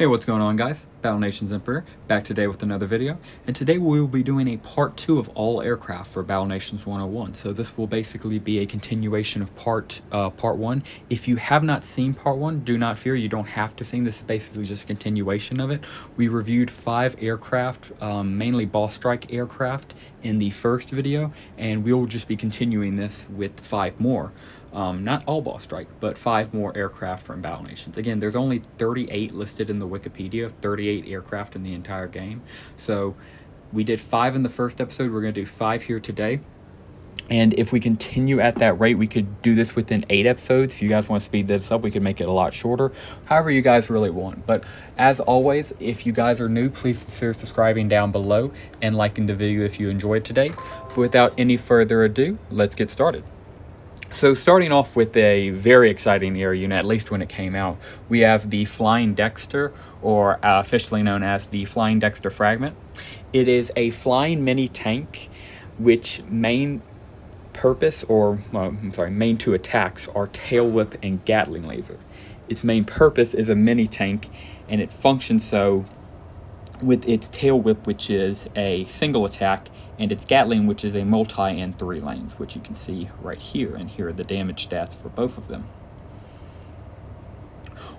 Hey, what's going on, guys? Battle Nations Emperor back today with another video, and today we will be doing a part 2 of all aircraft for Battle Nations 101. So this will basically be a continuation of part 1. If you have not seen part 1, do not fear, you don't have to see. This is basically just a continuation of it. We reviewed 5 aircraft, mainly boss strike aircraft, in the first video, and we will just be continuing this with 5 more. Not all boss strike, but 5 more aircraft from Battle Nations. Again, there's only 38 listed in the Wikipedia, 38 aircraft in the entire game. So we did 5 in the first episode, we're going to do 5 here today. And if we continue at that rate, we could do this within 8 episodes. If you guys want to speed this up, we could make it a lot shorter. However you guys really want. But as always, if you guys are new, please consider subscribing down below and liking the video if you enjoyed today. But without any further ado, let's get started. So starting off with a very exciting air unit, at least when it came out, we have the Flying Dexter, or officially known as the Flying Dexter Fragment. It is a flying mini tank, which main two attacks are tail whip and Gatling laser. Its main purpose is a mini tank, and it functions so with its tail whip, which is a single attack, and its Gatling, which is a multi and 3 lanes, which you can see right here, and here are the damage stats for both of them.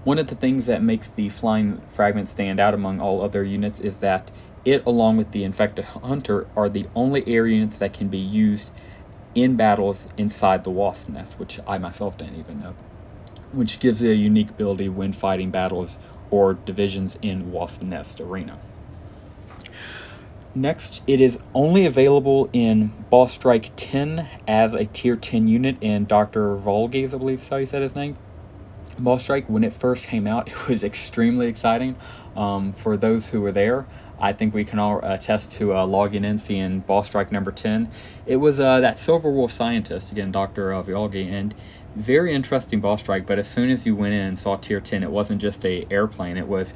One of the things that makes the Flying Fragment stand out among all other units is that it, along with the Infected Hunter, are the only air units that can be used in battles inside the Wasp Nest, which I myself didn't even know, which gives it a unique ability when fighting battles or divisions in Wasp Nest arena. Next, it is only available in Boss Strike 10 as a Tier 10 unit in Dr. Volges, I believe is how you said his name. Boss Strike, when it first came out, it was extremely exciting. For those who were there, I think we can all attest to logging in, seeing Boss Strike number 10. It was that Silverwolf scientist, again, Dr. Volges, and very interesting boss strike, but as soon as you went in and saw Tier 10, it wasn't just a airplane, it was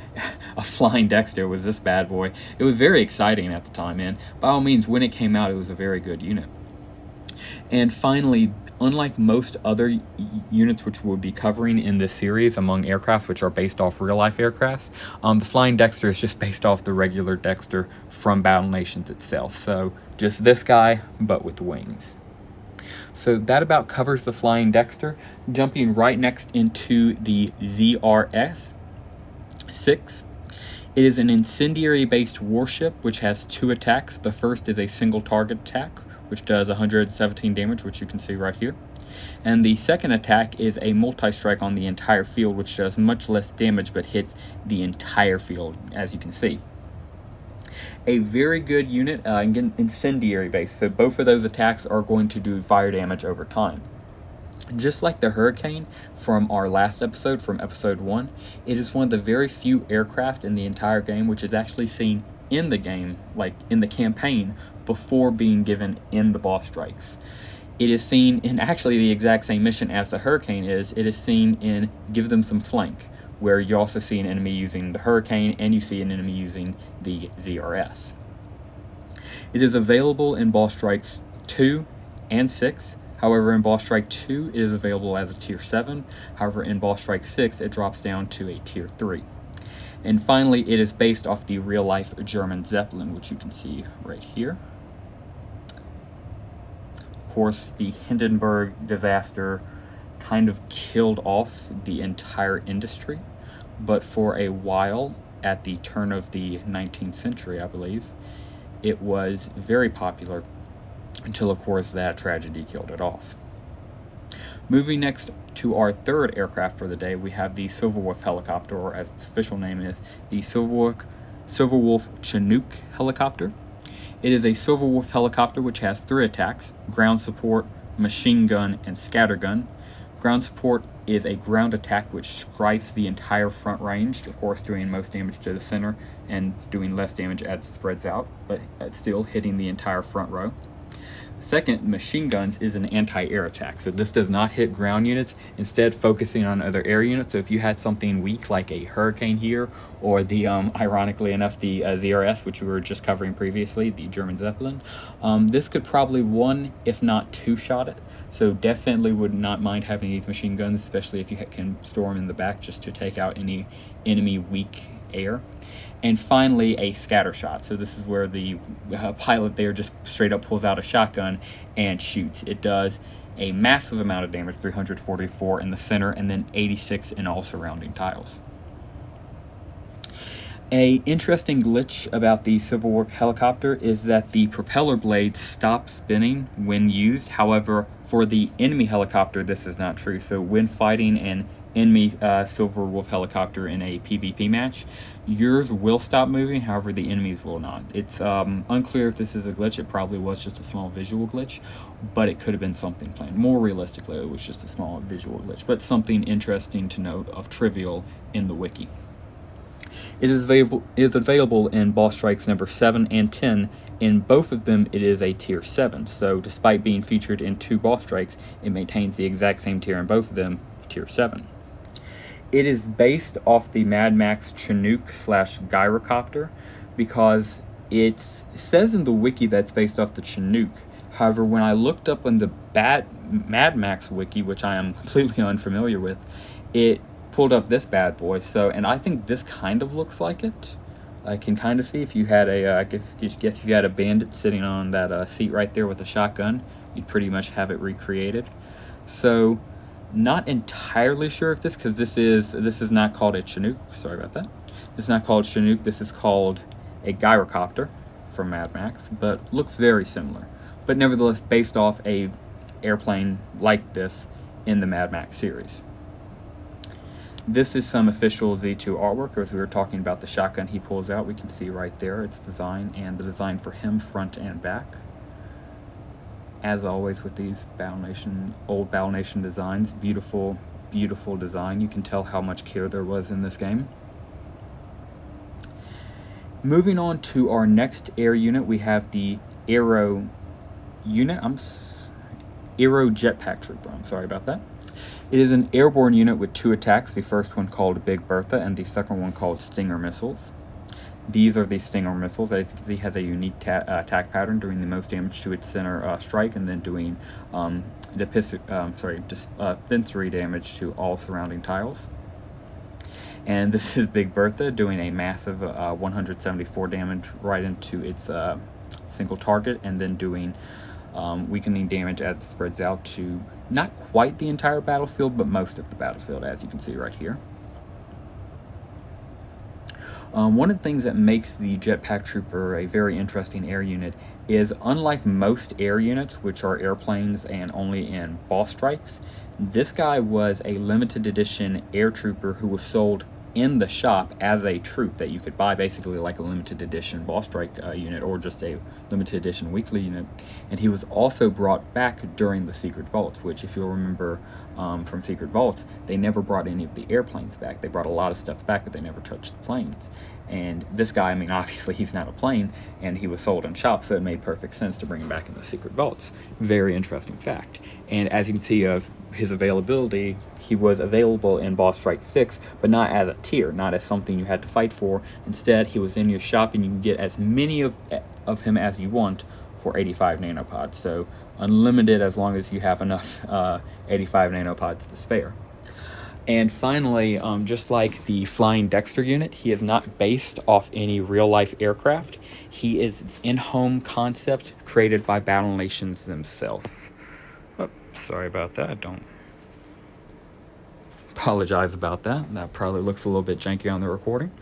a Flying Dexter. It was this bad boy. It was very exciting at the time, and by all means, when it came out, it was a very good unit. And finally, unlike most other units which we'll be covering in this series among aircrafts which are based off real-life aircrafts, the Flying Dexter is just based off the regular Dexter from Battle Nations itself. So just this guy, but with wings. So that about covers the Flying Dexter. Jumping right next into the ZRS-6. It is an incendiary-based warship which has 2 attacks. The first is a single target attack, which does 117 damage, which you can see right here. And the second attack is a multi-strike on the entire field, which does much less damage but hits the entire field, as you can see. A very good unit, again, incendiary based, so both of those attacks are going to do fire damage over time. Just like the Hurricane from our last episode, from episode 1, it is one of the very few aircraft in the entire game which is actually seen in the game, like in the campaign, before being given in the boss strikes. It is seen in actually the exact same mission as the Hurricane is. It is seen in Give Them Some Flank, where you also see an enemy using the Hurricane and you see an enemy using the ZRS. It is available in Boss Strikes 2 and 6. However, in Boss Strike 2, it is available as a Tier 7. However, in Boss Strike 6, it drops down to a Tier 3. And finally, it is based off the real-life German Zeppelin, which you can see right here. Of course, the Hindenburg disaster kind of killed off the entire industry, but for a while, at the turn of the 19th century, I believe, it was very popular until, of course, that tragedy killed it off. Moving next to our third aircraft for the day, we have the Silverwolf helicopter, or as its official name is, the Silverwolf Chinook helicopter. It is a Silverwolf helicopter which has 3 attacks: ground support, machine gun, and scattergun. Ground support is a ground attack which strifes the entire front range, of course doing most damage to the center and doing less damage as it spreads out, but still hitting the entire front row. Second, machine guns is an anti-air attack, so this does not hit ground units, instead focusing on other air units. So if you had something weak like a Hurricane here, or the ironically enough the ZRS, which we were just covering previously, the German Zeppelin, this could probably 1 if not 2 shot it. So definitely would not mind having these machine guns, especially if you can store them in the back just to take out any enemy weak air. And finally, a scatter shot. So this is where the pilot there just straight up pulls out a shotgun and shoots. It does a massive amount of damage, 344 in the center, and then 86 in all surrounding tiles. A interesting glitch about the Silverwolf helicopter is that the propeller blades stop spinning when used. However, for the enemy helicopter, this is not true. So when fighting an enemy Silverwolf helicopter in a PvP match, yours will stop moving, however the enemies will not. It's unclear if this is a glitch. It probably was just a small visual glitch, but it could have been something planned. More realistically, it was just a small visual glitch, but something interesting to note of trivial in the wiki. It is available in boss strikes number 7 and 10. In both of them, it is a tier 7. So despite being featured in 2 boss strikes, it maintains the exact same tier in both of them, tier 7. It is based off the Mad Max Chinook / Gyrocopter because it says in the wiki that's based off the Chinook. However, when I looked up on the Mad Max wiki, which I am completely unfamiliar with, it pulled up this bad boy. So, and I think this kind of looks like it. I can kind of see if you had I guess if you had a bandit sitting on that seat right there with a shotgun, you'd pretty much have it recreated. So, not entirely sure if because this is not called a Chinook. Sorry about that. It's not called Chinook. This is called a Gyrocopter from Mad Max, but looks very similar. But nevertheless, based off a airplane like this in the Mad Max series. This is some official Z2 artwork. As we were talking about the shotgun he pulls out, we can see right there its design and the design for him front and back. As always with these old Battle Nation designs, beautiful, beautiful design. You can tell how much care there was in this game. Moving on to our next air unit, we have the Aero unit. Aero Jetpack Trooper. I'm sorry about that. It is an airborne unit with 2 attacks, the first one called Big Bertha and the second one called Stinger missiles. These are the Stinger missiles. As you can see, has a unique attack pattern, doing the most damage to its center strike and then doing dispensary damage to all surrounding tiles. And this is Big Bertha doing a massive 174 damage right into its single target, and then doing weakening damage as it spreads out to not quite the entire battlefield, but most of the battlefield, as you can see right here. One of the things that makes the Jetpack Trooper a very interesting air unit is, unlike most air units, which are airplanes and only in boss strikes, this guy was a limited edition air trooper who was sold in the shop as a troop that you could buy, basically like a limited edition boss strike unit or just a limited edition weekly unit. And he was also brought back during the Secret Vaults, which, if you'll remember from Secret Vaults, they never brought any of the airplanes back. They brought a lot of stuff back, but they never touched the planes. And this guy, I mean, obviously he's not a plane, and he was sold in shops, so it made perfect sense to bring him back in the Secret Vaults. Very interesting fact. And as you can see of his availability, he was available in Boss Strike 6, but not as a tier, not as something you had to fight for. Instead, he was in your shop, and you can get as many of him as you want for 85 nanopods. So unlimited as long as you have enough 85 nanopods to spare. And finally, just like the Flying Dexter unit, he is not based off any real-life aircraft. He is in-home concept created by Battle Nations themselves. Oh, sorry about that. Don't apologize about that. That probably looks a little bit janky on the recording,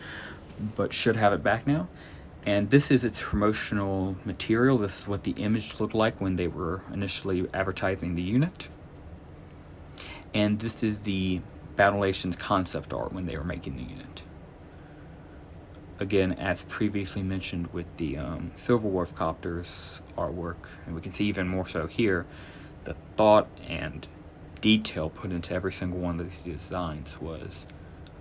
but should have it back now. And this is its promotional material. This is what the image looked like when they were initially advertising the unit. And this is the Battle Nations concept art when they were making the unit. Again, as previously mentioned with the Silverwolf copters artwork, and we can see even more so here, the thought and detail put into every single one of these designs was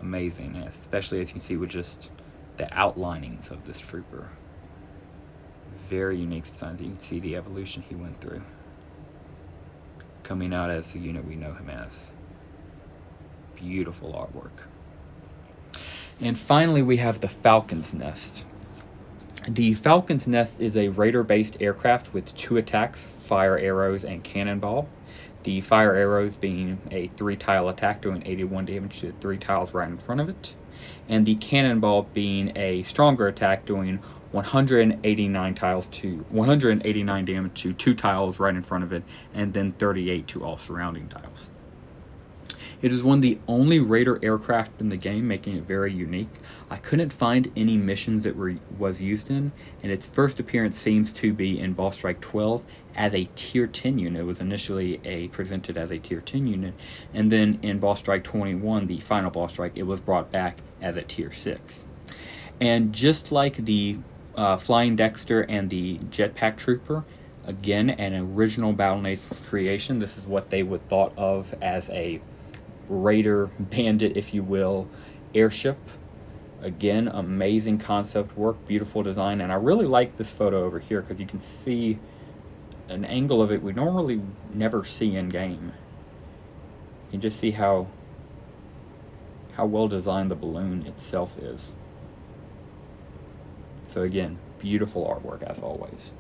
amazing, especially as you can see with just the outlinings of this trooper. Very unique designs. You can see the evolution he went through, coming out as the unit we know him as. Beautiful artwork. And finally, we have the Falcon's Nest. The Falcon's Nest is a Raider-based aircraft with 2 attacks, fire arrows and cannonball. The fire arrows being a 3-tile attack doing 81 damage to 3 tiles right in front of it. and the cannonball being a stronger attack, doing 189 damage to 2 tiles right in front of it, and then 38 to all surrounding tiles. It is one of the only Raider aircraft in the game, making it very unique. I couldn't find any missions it was used in, and its first appearance seems to be in Boss Strike 12 as a Tier 10 unit. It was initially presented as a Tier 10 unit, and then in Boss Strike 21, the final Boss Strike, it was brought back as a Tier 6. And just like the Flying Dexter and the Jetpack Trooper, again, an original Battle Nation creation. This is what they would thought of as a Raider bandit, if you will, airship. Again, amazing concept work, beautiful design, and I really like this photo over here because you can see an angle of it we normally never see in game. You can just see how well designed the balloon itself is. So again, beautiful artwork as always.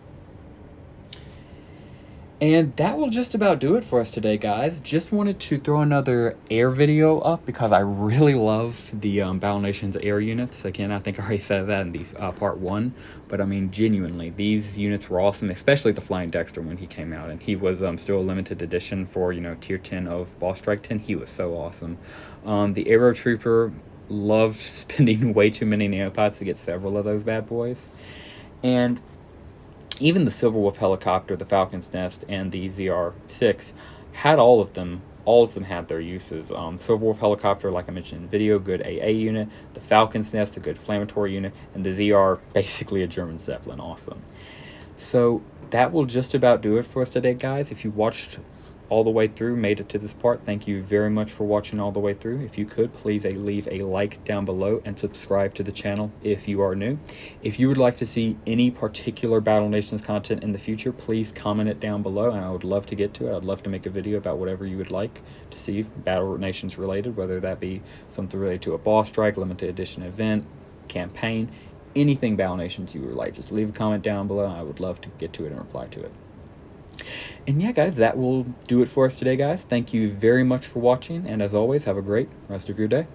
And that will just about do it for us today, guys. Just wanted to throw another air video up because I really love the Battle Nations air units. Again, I think I already said that in the part 1, but I mean, genuinely, these units were awesome, especially the Flying Dexter when he came out, and he was still a limited edition for, you know, Tier 10 of Boss Strike 10. He was so awesome. The Aero Trooper, loved spending way too many neopods to get several of those bad boys. And even the Silverwolf helicopter, the Falcon's Nest, and the ZR6 had all of them had their uses. Silverwolf helicopter, like I mentioned in video, good AA unit. The Falcon's Nest, a good flammatory unit. And the ZR, basically a German Zeppelin, awesome. So that will just about do it for us today, guys. If you watched all the way through, made it to this part, thank you very much for watching all the way through. If you could, please leave a like down below and subscribe to the channel if you are new. If you would like to see any particular Battle Nations content in the future, please comment it down below, and I would love to get to it. I'd love to make a video about whatever you would like to see Battle Nations related, whether that be something related to a boss strike, limited edition event, campaign, anything Battle Nations you would like. Just leave a comment down below, and I would love to get to it and reply to it. And yeah, guys, that will do it for us today, guys. Thank you very much for watching, and as always, have a great rest of your day.